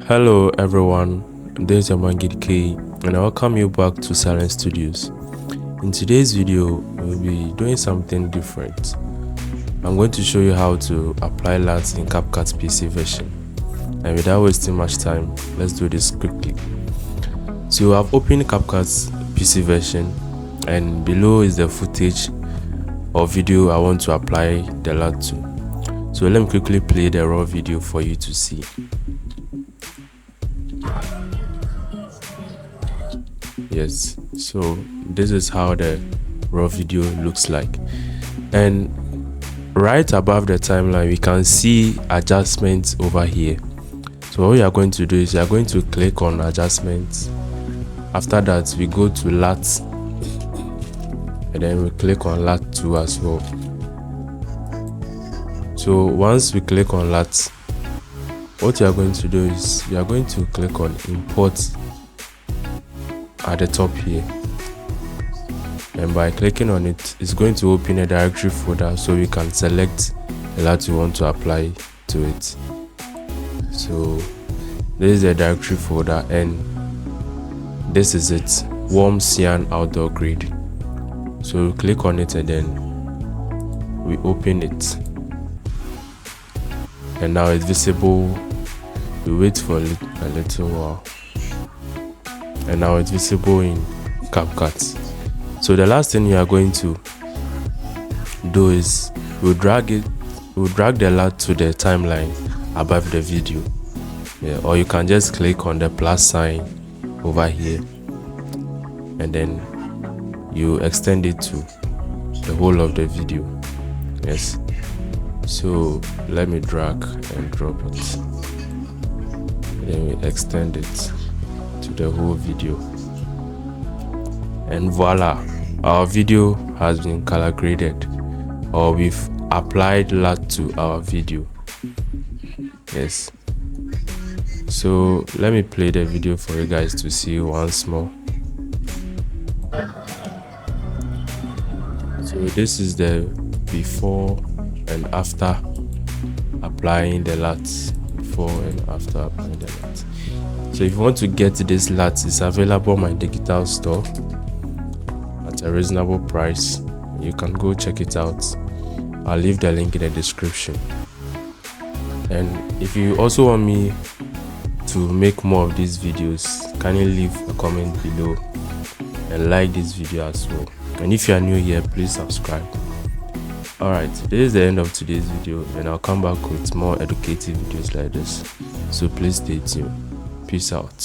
Hello everyone, this is Amangid K and I welcome you back to Silent Studios. In today's video, we'll be doing something different. I'm going to show you how to apply Luts in Capcut PC version. And without wasting much time, let's do this quickly. So I've opened Capcut's PC version and below is the footage or video I want to apply the Lut to. So let me quickly play the raw video for you to see. Yes, so this is how the raw video looks like, and right above the timeline we can see adjustments over here. So what you are going to do is you are going to click on adjustments. After that we go to Luts and then we click on Lut 2 as well. So once we click on Luts, what you are going to do is you are going to click on import at the top here, and by clicking on it, it's going to open a directory folder so we can select the Lut you want to apply to it. So this is the directory folder and this is it, warm cyan outdoor grade. So we click on it and then we open it, and now it's visible. We wait for a little while and now it's visible in Capcut. So the last thing you are going to do is we'll drag the Lut to the timeline above the video, or you can just click on the plus sign over here and then you extend it to the whole of the video. Yes, so let me drag and drop it, then we extend it to the whole video, and voila, our video has been color graded, or we've applied Lut to our video. Yes, so let me play the video for you guys to see once more. So this is the before and after applying the Lut, before and after applying the Lut. So if you want to get this Lut, it's available on my digital store at a reasonable price. You can go check it out. I'll leave the link in the description. And if you also want me to make more of these videos, kindly leave a comment below and like this video as well. And if you are new here, please subscribe. Alright, this is the end of today's video, and I'll come back with more educative videos like this, so please stay tuned. Peace out.